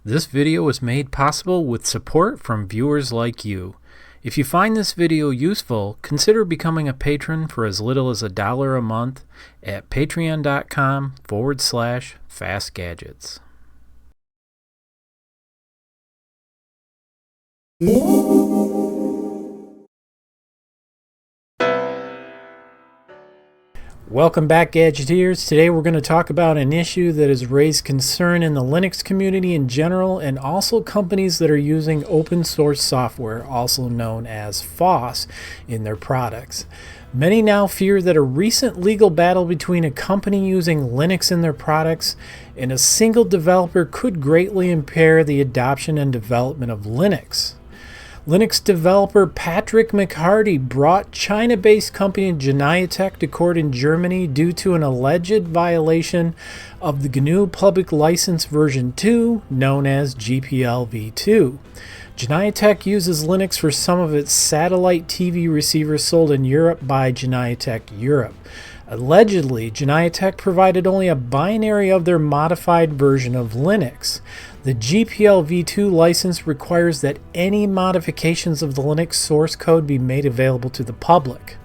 This video was made possible with support from viewers like you. If you find this video useful, consider becoming a patron for as little as $1 a month at patreon.com/FastGadgets. Welcome back, Gadgeteers. Today we're going to talk about an issue that has raised concern in the Linux community in general and also companies that are using open source software, also known as FOSS, in their products. Many now fear that a recent legal battle between a company using Linux in their products and a single developer could greatly impair the adoption and development of Linux. Linux developer Patrick McHardy brought China-based company Genaitek to court in Germany due to an alleged violation of the GNU Public License version 2, known as GPL v2. Genaitek uses Linux for some of its satellite TV receivers sold in Europe by Genaitek Europe. Allegedly, Genaitek provided only a binary of their modified version of Linux. The GPL v2 license requires that any modifications of the Linux source code be made available to the public.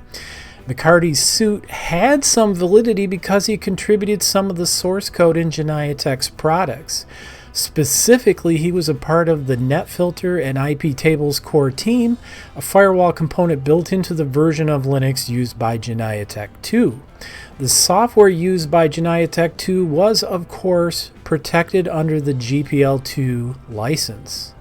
McHardy's suit had some validity because he contributed some of the source code in Genaitek's products. Specifically, he was a part of the NetFilter and IP tables core team, a firewall component built into the version of Linux used by Genaitek 2. The software used by Genaitek 2 was, of course, protected under the GPL2 license.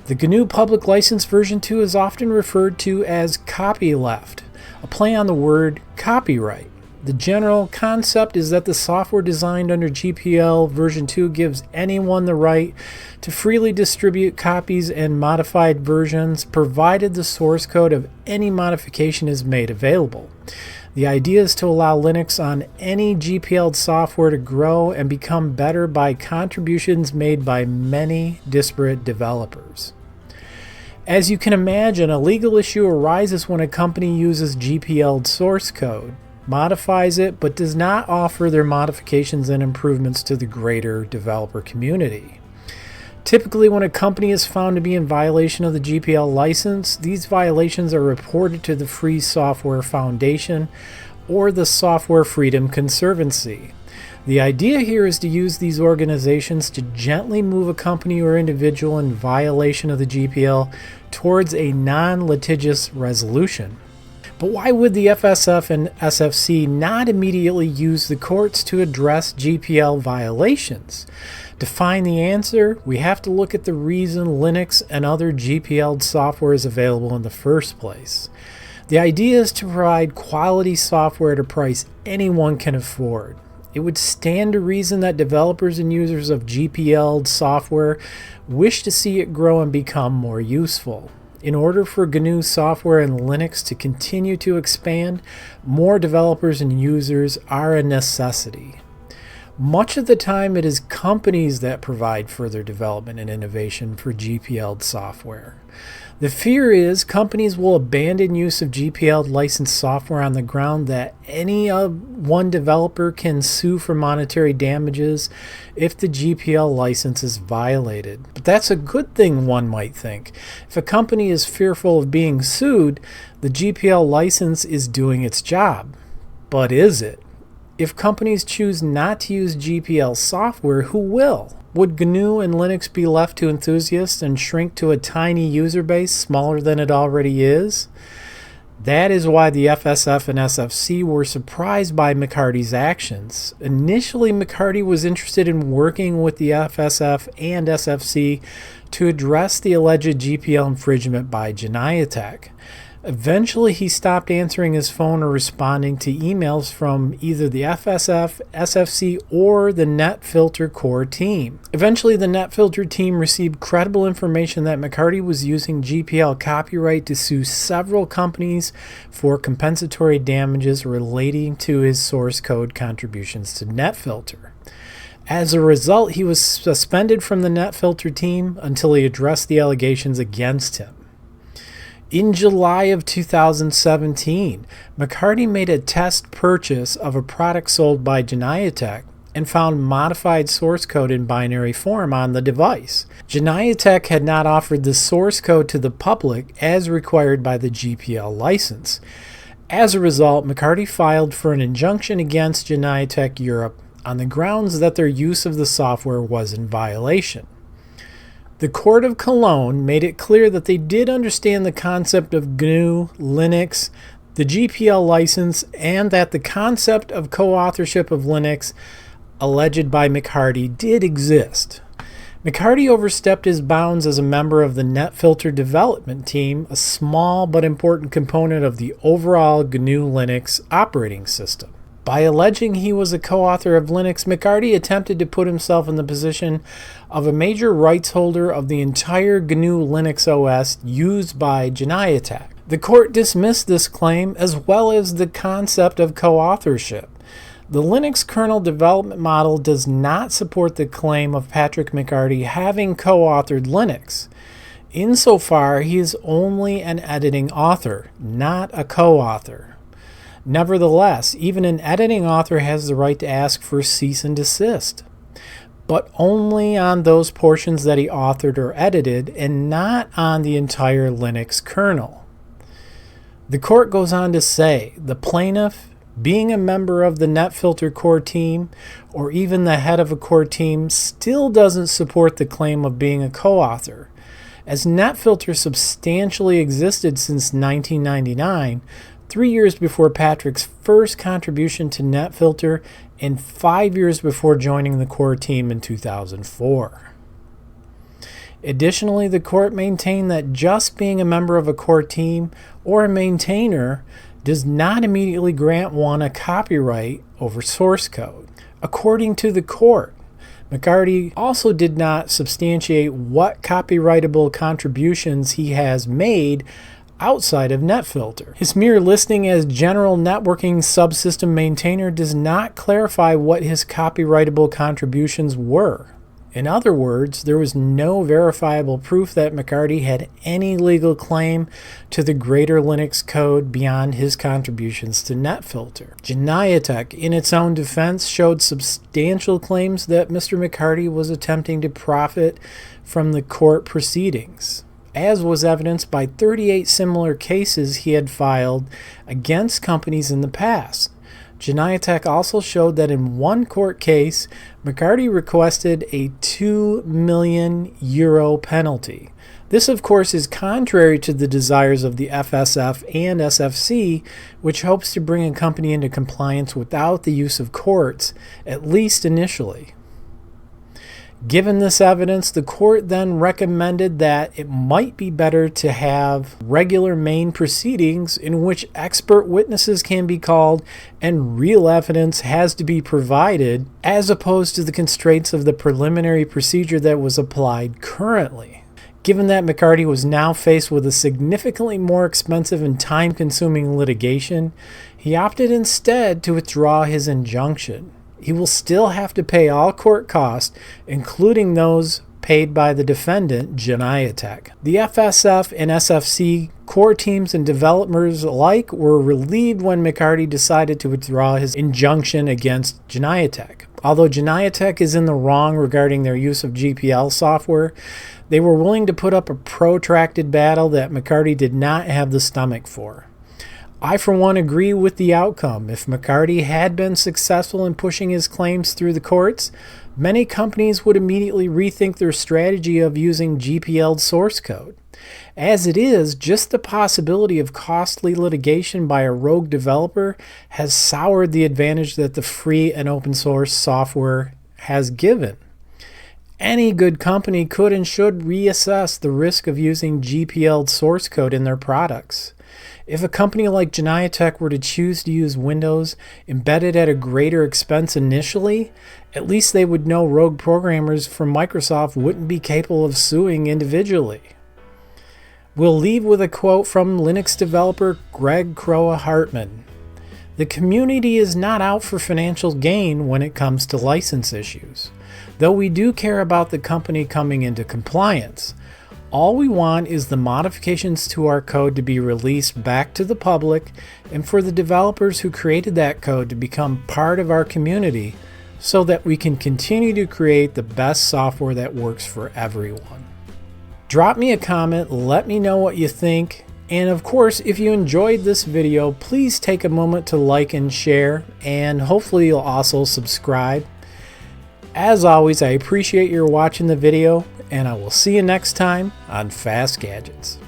The GNU Public License version 2 is often referred to as copyleft, a play on the word copyright. The general concept is that the software designed under GPL version 2 gives anyone the right to freely distribute copies and modified versions, provided the source code of any modification is made available. The idea is to allow Linux on any GPL software to grow and become better by contributions made by many disparate developers. As you can imagine, a legal issue arises when a company uses GPL source code, modifies it, but does not offer their modifications and improvements to the greater developer community. Typically, when a company is found to be in violation of the GPL license, these violations are reported to the Free Software Foundation or the Software Freedom Conservancy. The idea here is to use these organizations to gently move a company or individual in violation of the GPL towards a non-litigious resolution. But why would the FSF and SFC not immediately use the courts to address GPL violations? To find the answer, we have to look at the reason Linux and other GPL software is available in the first place. The idea is to provide quality software at a price anyone can afford. It would stand to reason that developers and users of GPL software wish to see it grow and become more useful. In order for GNU software and Linux to continue to expand, more developers and users are a necessity. Much of the time, it is companies that provide further development and innovation for GPL software. The fear is companies will abandon use of GPL licensed software on the ground that any one developer can sue for monetary damages if the GPL license is violated. But that's a good thing, one might think. If a company is fearful of being sued, the GPL license is doing its job. But is it? If companies choose not to use GPL software, who will? Would GNU and Linux be left to enthusiasts and shrink to a tiny user base smaller than it already is? That is why the FSF and SFC were surprised by McHardy's actions. Initially, McHardy was interested in working with the FSF and SFC to address the alleged GPL infringement by Genaitek. Eventually, he stopped answering his phone or responding to emails from either the FSF, SFC, or the NetFilter core team. Eventually, the NetFilter team received credible information that McHardy was using GPL copyright to sue several companies for compensatory damages relating to his source code contributions to NetFilter. As a result, he was suspended from the NetFilter team until he addressed the allegations against him. In July of 2017, McHardy made a test purchase of a product sold by Genaitek, and found modified source code in binary form on the device. Genaiatech had not offered the source code to the public as required by the GPL license. As a result, McHardy filed for an injunction against Genaiatech Europe on the grounds that their use of the software was in violation. The Court of Cologne made it clear that they did understand the concept of GNU, Linux, the GPL license, and that the concept of co-authorship of Linux, alleged by McHardy, did exist. McHardy overstepped his bounds as a member of the NetFilter development team, a small but important component of the overall GNU Linux operating system. By alleging he was a co-author of Linux, McHardy attempted to put himself in the position of a major rights holder of the entire GNU Linux OS used by Genaiatech. The court dismissed this claim as well as the concept of co-authorship. The Linux kernel development model does not support the claim of Patrick McHardy having co-authored Linux. Insofar, he is only an editing author, not a co-author. Nevertheless, even an editing author has the right to ask for cease and desist, but only on those portions that he authored or edited, and not on the entire Linux kernel. The court goes on to say, the plaintiff, being a member of the NetFilter core team, or even the head of a core team, still doesn't support the claim of being a co-author. As NetFilter substantially existed since 1999, 3 years before Patrick's first contribution to NetFilter, and 5 years before joining the core team in 2004. Additionally, the court maintained that just being a member of a core team or a maintainer does not immediately grant one a copyright over source code. According to the court, McHardy also did not substantiate what copyrightable contributions he has made outside of NetFilter. His mere listing as general networking subsystem maintainer does not clarify what his copyrightable contributions were. In other words, there was no verifiable proof that McHardy had any legal claim to the greater Linux code beyond his contributions to NetFilter. Genaiatech, in its own defense, showed substantial claims that Mr. McHardy was attempting to profit from the court proceedings, as was evidenced by 38 similar cases he had filed against companies in the past. Genaiatech also showed that in one court case, McHardy requested a €2 million penalty. This, of course, is contrary to the desires of the FSF and SFC, which hopes to bring a company into compliance without the use of courts, at least initially. Given this evidence, the court then recommended that it might be better to have regular main proceedings in which expert witnesses can be called and real evidence has to be provided, as opposed to the constraints of the preliminary procedure that was applied currently. Given that McHardy was now faced with a significantly more expensive and time-consuming litigation, he opted instead to withdraw his injunction. He will still have to pay all court costs, including those paid by the defendant, Genaiatech. The FSF and SFC core teams and developers alike were relieved when McHardy decided to withdraw his injunction against Genaiatech. Although Genaiatech is in the wrong regarding their use of GPL software, they were willing to put up a protracted battle that McHardy did not have the stomach for. I, for one, agree with the outcome. If McHardy had been successful in pushing his claims through the courts, many companies would immediately rethink their strategy of using GPL source code. As it is, just the possibility of costly litigation by a rogue developer has soured the advantage that the free and open source software has given. Any good company could and should reassess the risk of using GPL source code in their products. If a company like Genaiatech were to choose to use Windows embedded at a greater expense initially, at least they would know rogue programmers from Microsoft wouldn't be capable of suing individually. We'll leave with a quote from Linux developer Greg Croa Hartman. The community is not out for financial gain when it comes to license issues, though we do care about the company coming into compliance. All we want is the modifications to our code to be released back to the public and for the developers who created that code to become part of our community so that we can continue to create the best software that works for everyone. Drop me a comment, let me know what you think, and of course, if you enjoyed this video, please take a moment to like and share, and hopefully you'll also subscribe. As always, I appreciate your watching the video, and I will see you next time on Fast Gadgets.